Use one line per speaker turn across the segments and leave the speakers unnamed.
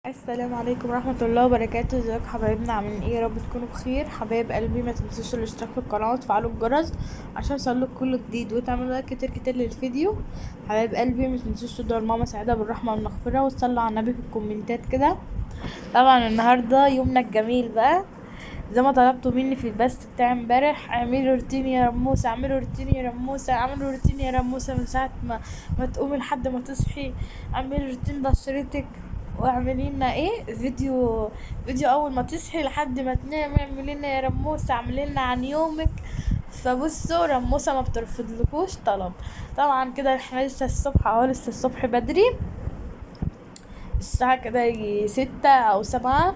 السلام عليكم ورحمة الله وبركاته. ازيكم حبايبنا؟ عاملين ايه؟ يا رب تكونوا بخير. حبايب قلبي، ما تنسوش الاشتراك في القناة وتفعلوا الجرس عشان يوصلك كل جديد، وتعملوا لايك كتير كتير للفيديو. حبايب قلبي، ما تنسوش تدعوا لماما سعيدة بالرحمة والمغفرة وتصلوا على النبي في الكومنتات كده. طبعا النهاردة يومنا الجميل بقى، زي ما طلبتوا مني في البث بتاع امبارح. اعملوا روتين يا رموسة، اعملوا روتين يا رموسة، اعملوا روتين يا رموسة من ساعة ما تقومي لحد ما تصحي. اعملي روتين بشرتك، واعملي لنا ايه فيديو اول ما تصحي لحد ما تنامي. اعملي لنا يا رموسة، اعملي لنا عن يومك. فبصوا، رموسة ما بترفضلكوش طلب. طبعا كده احنا لسه الصبح اهو، لسه الصبح بدري، الساعة كده يجي 6 أو 7.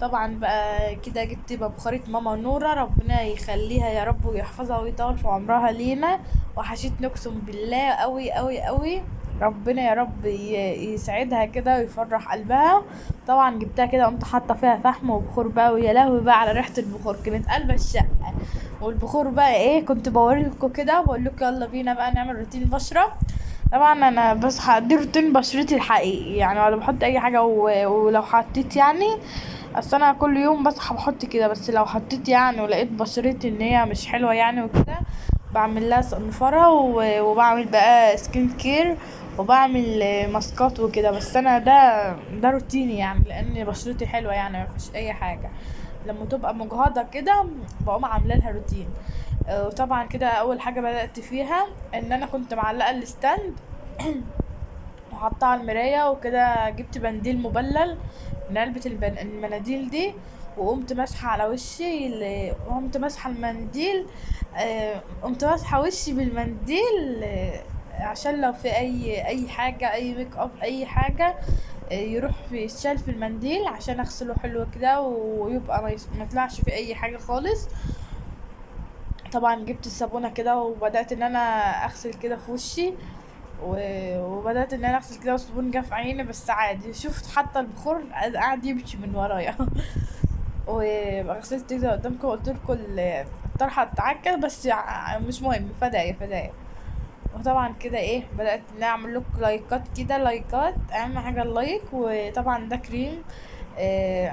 طبعا بقى كده جبت ببخارة ماما نورة، ربنا يخليها يا رب ويحفظها ويطول في عمرها لينا. وحشتني اقسم بالله قوي قوي قوي. ربنا يا رب يسعدها كده ويفرح قلبها. طبعا جبتها كده، قمت حاطه فيها فحم وبخور بقى، ويا لهوي بقى على ريحه البخور، كانت قلبة الشقه. والبخور بقى ايه، كنت بوريكم كده بقول لكم يلا بينا بقى نعمل روتين بشره. طبعا انا بصحى دي روتين بشرتي الحقيقي يعني، ولا بحط اي حاجه ولو حطيت يعني، اصل انا كل يوم بصحى بحط كده، بس لو حطيت يعني ولقيت بشرتي ان هي مش حلوه يعني وكده، بعمل لها صنفره وبعمل بقى سكين كير، وبعمل ماسكات وكده. بس انا ده روتيني يعني، لان بشرتي حلوه يعني ما فيش اي حاجه. لما تبقى مجهضه كده بقوم عامله لها روتين. وطبعا كده اول حاجه بدات فيها ان انا كنت معلقه الستاند وحطها على المرايه وكده، جبت بنديل مبلل من علبه المناديل دي، وقمت ماسحه على وشي وقمت ماسحه المنديل. قمت ماسحه وشي بالمنديل، عشان لو في اي حاجه، اي ميك اب، اي حاجه يروح في الشال في المنديل، عشان اغسله حلو كده ويبقى ما يطلعش في اي حاجه خالص. طبعا جبت الصابونه كده وبدات ان انا اغسل كده في وشي، وبدات ان انا اغسل كده والصابون جه في عيني، بس عادي، شفت حتى البخور قاعد يمشي من ورايا. وغسلت كده قدامكم، قلت لكم الطرحه اتعكت، بس مش مهم، فدايا فدايا. وطبعا كده ايه، بدات ان أنا اعمل لكم لايكات كده، لايكات اهم حاجه اللايك. وطبعا ده كريم،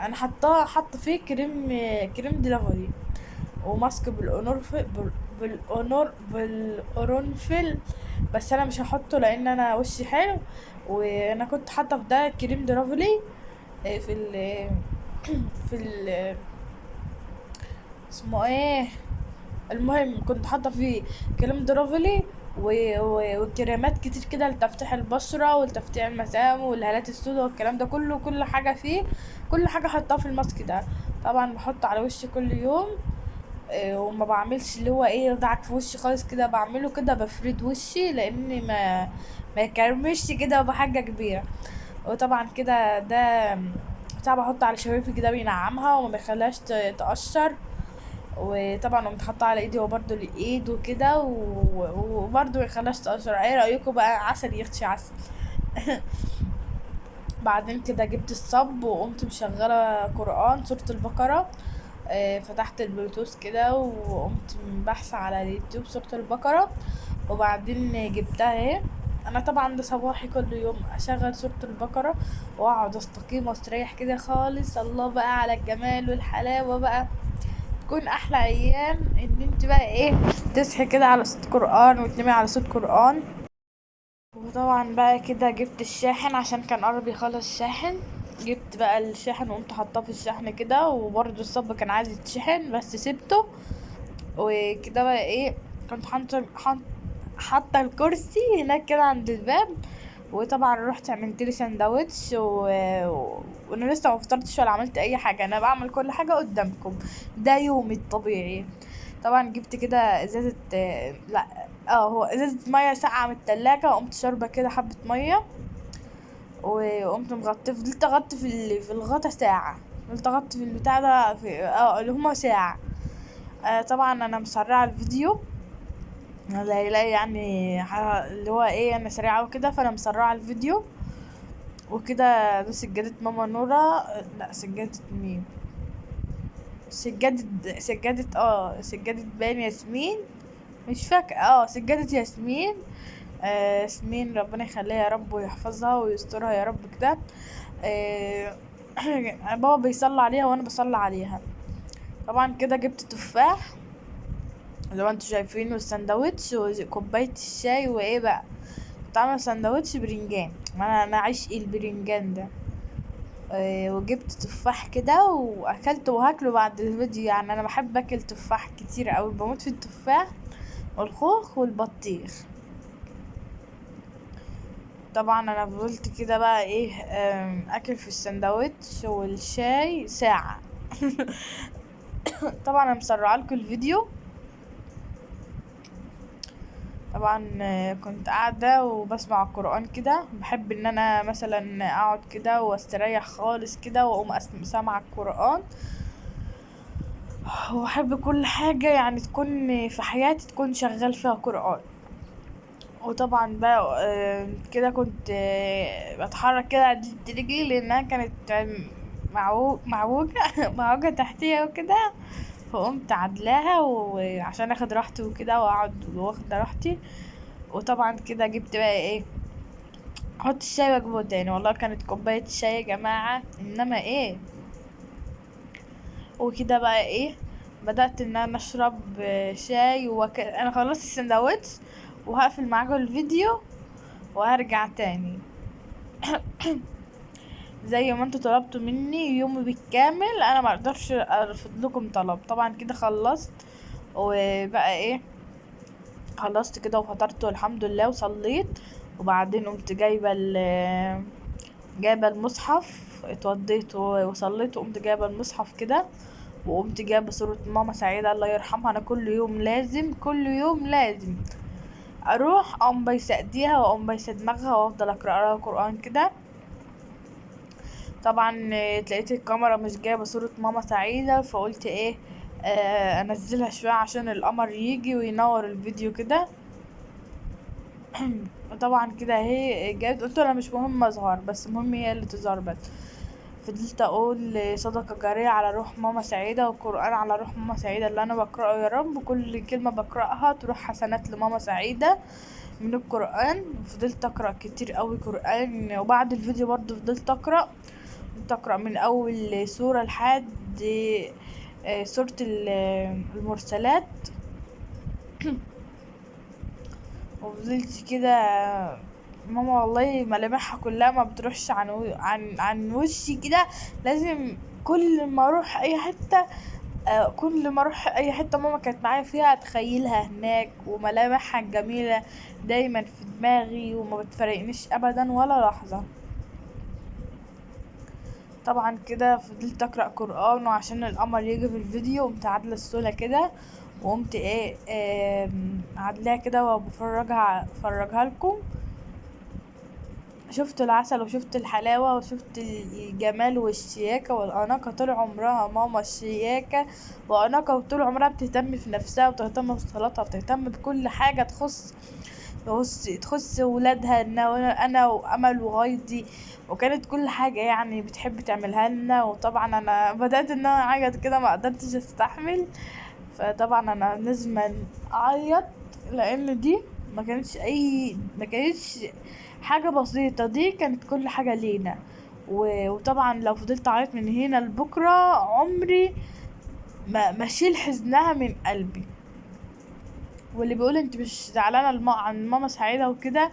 انا حاطه فيه كريم دلافوري، وماسك بالقرنفل. بس انا مش هحطه لان انا وشي حلو. وانا كنت حاطه في ده كريم درافلي، في ال في ال اسمه ايه، المهم كنت حاطه فيه كريم درافلي وكريمات كتير كده لتفتيح البشرة ولتفتيح المسام والهالات السوداء والكلام ده كله، كل حاجة فيه، كل حاجة حطها في الماسك ده. طبعا بحطه على وشي كل يوم. وما بعملش اللي هو ايه يضعك في وشي خالص كده، بعمله كده بفرد وشي لاني ما يكرمش كده وبحاجة كبيرة. وطبعا كده ده بتاع بحط على شفايفي كده بينعمها وما بيخليهاش تقشر. وطبعا قمت حاطه على ايدي وبرده الايد وكده وبرده ميخليهاش تقشر. ايه رايكم بقى؟ عسل يختشي عسل. بعدين كده جبت الصب وقمت مشغله قرآن سورة البقرة. فتحت البلوتوث كده وقمت بحث على اليوتيوب سورة البقرة، وبعدين جبتها اهي. انا طبعا ده صباحي كل يوم، اشغل سورة البقرة واقعد استقيم واستريح كده خالص. الله بقى على الجمال والحلاوة بقى، تكون احلى ايام ان انت بقى ايه، تصحي كده على صوت قرآن وتنامي على صوت قرآن. وطبعا بقى كده جبت الشاحن عشان كان قرب يخلص الشاحن. جبت بقى الشاحن وقمت حاطاه في الشحن كده، وبرضه الصب كان عايز يتشحن بس سبته. وكده بقى ايه، كنت حاطه الكرسي هناك كده عند الباب. وطبعا رحت عملت لي سندوتش وانا لسه ما فطرتش ولا عملت اي حاجه، انا بعمل كل حاجه قدامكم، ده يومي الطبيعي. طبعا جبت كده ازازه، لا، هو ازازه ميه ساقعه من التلاجة، وقمت شاربه كده حبه ميه. وقمت مغطيه، فضلت اغطي في الغطا ساعه، فضلت اغطي في البتاع ده في اللي هما ساعه. طبعا انا مسرعه الفيديو، لا يلاقي يعني اللي هو ايه، انا سريعه وكده، فانا مسرعه الفيديو وكده. ده سجادة ماما نورة، لا سجادة مين، سجادة باين ياسمين، مش فاكرة، سجادة ياسمين. ياسمين ربنا يخليها يا رب ويحفظها ويسترها يا رب كده. آه، بابا بيصلي عليها وانا بصلي عليها. طبعا كده جبت تفاح زي ما انتوا شايفين، والسندوتش وكوباية الشاي، وايه بقى كنت عاملة سندوتش برنجان، انا عشقي البرنجان ده. وجبت تفاح كده واكلته وهاكله بعد الفيديو، يعني انا بحب اكل تفاح كتير اوي، بموت في التفاح والخوخ والبطيخ. طبعا انا فضلت كده بقى ايه اكل في السندوتش والشاي ساعة. طبعا انا مسرعه لكم الفيديو. طبعا كنت قاعدة وبسمع القرآن كده، بحب ان انا مثلا اقعد كده واستريح خالص كده واقوم سامعة القرآن. واحب كل حاجة يعني تكون في حياتي تكون شغال فيها قرآن. وطبعا بقى كده كنت بتحرك كده عدلت رجلي لانها كانت معوجة معوجة تحتية وكده، فقمت عدلاها وعشان اخد راحتي وكده واقعد واخدة راحتي. وطبعا كده جبت بقى ايه، احط الشاي واجيبه تاني، والله كانت كوباية شاي يا جماعة، انما ايه. وكده بقى ايه، بدأت ان انا اشرب شاي انا خلصت السندوتش وهقفل معاكم الفيديو وهرجع تاني. زي ما انتوا طلبتوا مني يومي بالكامل، انا ما اقدرش ارفض لكم طلب. طبعا كده خلصت وبقى ايه، خلصت كده وفطرت والحمد لله وصليت. وبعدين قمت جايبه المصحف، اتوضيت وصليت وقمت جايبه المصحف كده، وقمت جايبه صورة ماما سعيدة الله يرحمها. انا كل يوم لازم كل يوم لازم اروح اقوم بايسه ايديها واقوم بايسه دماغها وافضل اقرا لها قران كده. طبعا لقيت الكاميرا مش جايبه صورة ماما سعيدة، فقلت ايه انزلها شوية عشان القمر يجي وينور الفيديو كده. وطبعا كده اهي جابت، قلت لها مش مهم اظهر بس المهم هي اللي تظهر بس. فضلت اقول صدقة جارية على روح ماما سعيدة، والقرآن على روح ماما سعيدة اللي انا بقرأه، يا رب كل كلمة بقرأها تروح حسنات لماما سعيدة من القرآن. فضلت اقرأ كتير قوي قرآن، وبعد الفيديو برضو فضلت اقرأ من اول سورة لحد سورة المرسلات. وفضلت كده، ماما والله ملامحها كلها ما بتروحش عن وشي كده. لازم كل ما اروح اي حته كل ما اروح اي حته ماما كانت معايا فيها اتخيلها هناك، وملامحها الجميله دايما في دماغي وما بتفارقنيش ابدا ولا لحظه. طبعا كده فضلت اقرا قران، وعشان القمر يجي في الفيديو قمت عادله الصوره كده، وقمت ايه عادلاها كده وبفرجها لكم. شفت العسل وشفت الحلاوة وشفت الجمال والشياكة والأناقة، طول عمرها ماما الشياكة وأناقة، وطول عمرها بتهتم في نفسها وبتهتم بصلاتها وبتهتم بكل حاجة تخص ولادها. أنا وأمل وغايدي، وكانت كل حاجة يعني بتحب تعملها لنا. وطبعا أنا بدأت إن أنا أعيط كده، ما قدرتش أستحمل، فطبعا أنا لازم أعيط لأن دي ما كانتش حاجة بسيطة، دي كانت كل حاجة لينا. وطبعا لو فضلت اعيط من هنا لبكرة عمري ما اشيل حزنها من قلبي. واللي بيقول انت مش زعلانة عن ماما سعيدة وكده،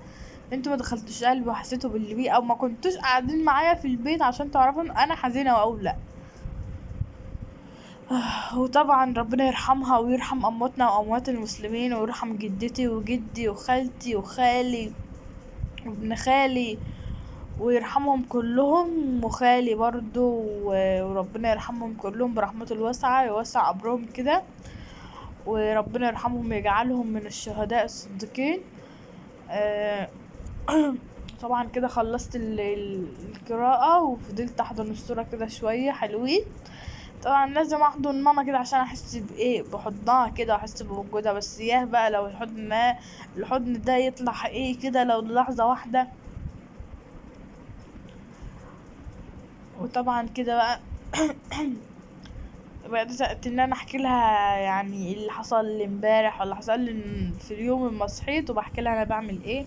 انتوا ما دخلتوش قلبي وحسيتوا باللي بيه، او ما كنتوش قاعدين معايا في البيت عشان تعرفوا ان انا حزينة او لا. وطبعا ربنا يرحمها ويرحم امواتنا واموات المسلمين، ويرحم جدتي وجدي وخالتي وخالي وابن خالي، ويرحمهم كلهم، وخالي برضو وربنا يرحمهم كلهم برحمته الواسعة، يوسع قبرهم كده، وربنا يرحمهم يجعلهم من الشهداء الصديقين. آه، طبعا كده خلصت القراءة وفضلت احضن الصورة كده شوية حلوين. طبعا لازم احضن ماما كده عشان احس بايه بحضنها كده واحس بوجودها، بس ياه بقى لو الحضن ده يطلع ايه كده لو لحظة واحدة. وطبعا كده بقى بدأت ان انا احكي لها يعني اللي حصل لي امبارح واللي حصل لي في اليوم لما صحيت، وبحكي لها انا بعمل ايه.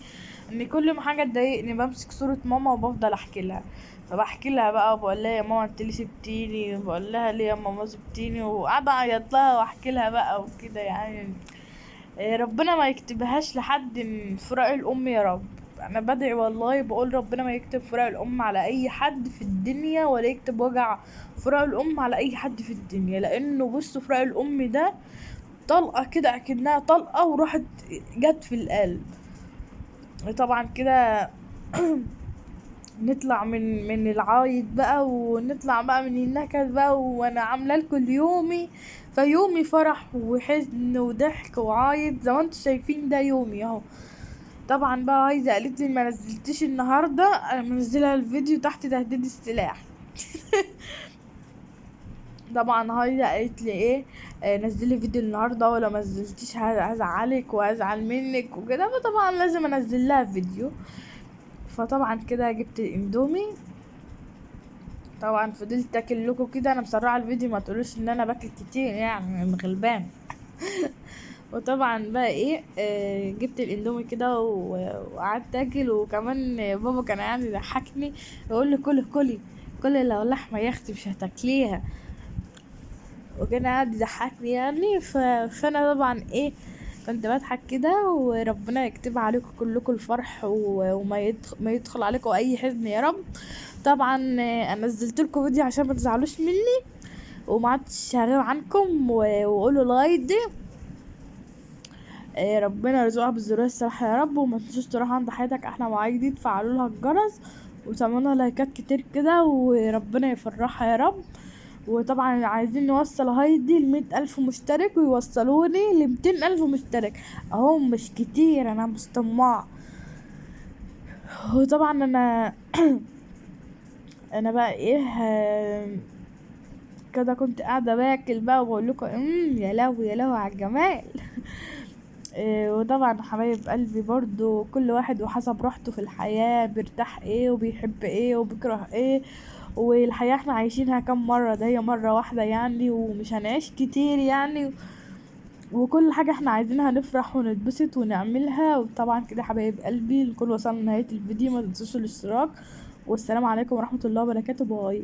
ان كل ما حاجه تضايقني بمسك صوره ماما وبفضل احكي لها. فبحكي لها بقى وبقول لها يا ماما انت ليه سبتيني، بقول لها ليه يا ماما سبتيني، وقاعده اعيط لها واحكي لها بقى وكده يعني. ربنا ما يكتبهاش لحد من فراق الام يا رب. انا بدعي والله بقول ربنا ما يكتب فراق الام على اي حد في الدنيا، ولا يكتب وجع فراق الام على اي حد في الدنيا، لانه بص فراق الام ده طلقه كده اكنها طلقه وراحت جت في القلب. طبعا كده نطلع من العايد بقى، ونطلع بقى من النكد بقى، وانا عامله لكم يومي، فيومي فرح وحزن وضحك وعايد زي ما انتم شايفين، ده يومي اهو. طبعا بقى هايزة قالت لي ما نزلتيش النهارده، انا منزلها الفيديو تحت تهديد السلاح. طبعا هايزة قالت لي ايه، نزلي فيديو النهارده، ولو ما نزلتيش هزعلك وهزعل منك وكده، فطبعا لازم انزل لها فيديو. فطبعا كده جبت الاندومي. طبعا فضلت اكل لكم كده، انا مسرعه الفيديو ما تقولوش ان انا باكل كتير يعني من غلبان. وطبعا بقى ايه، جبت الاندومي كده وقعدت اكل، وكمان بابا كان قاعد يضحكني يقول لي كلي كلي كلي، لو لحمه يا اختي مش هتاكليها، وكان قاعد يضحكني يعني. فانا طبعا ايه كنت بضحك كده، وربنا يكتب عليكم كلكم الفرح ما يدخل عليكم اي حزن يا رب. طبعا انا نزلت لكم فيديو عشان ما تزعلوش مني، وما عدتش هغيب عنكم، وقولوا لايك دي. ربنا يرزقها بالذريه الصالحه يا رب. وما تنسوش تروحوا عند حياتك احلى مواعيد دي، تفعلوا لها الجرس وتعملوا لها لايكات كتير كده، وربنا يفرحها يا رب. وطبعا عايزين نوصل هايدي ل100,000 مشترك، ويوصلوني ل200,000 مشترك اهو، مش كتير، انا مش طماع. وطبعا انا بقى ايه، كده كنت قاعده باكل بقى وبقول لكم يا لهوي يا لهوي على الجمال. وطبعا حبايب قلبي برضو كل واحد وحسب راحته في الحياة، بيرتاح ايه وبيحب ايه وبيكره ايه. والحياة احنا عايشينها كم مرة، ده هي مرة واحدة يعني، ومش هنعيش كتير يعني. وكل حاجة احنا عايزينها نفرح ونتبسط ونعملها. وطبعا كده حبايب قلبي الكل وصلنا لنهاية الفيديو، ما تنسوش الاشتراك. والسلام عليكم ورحمة الله وبركاته، باي.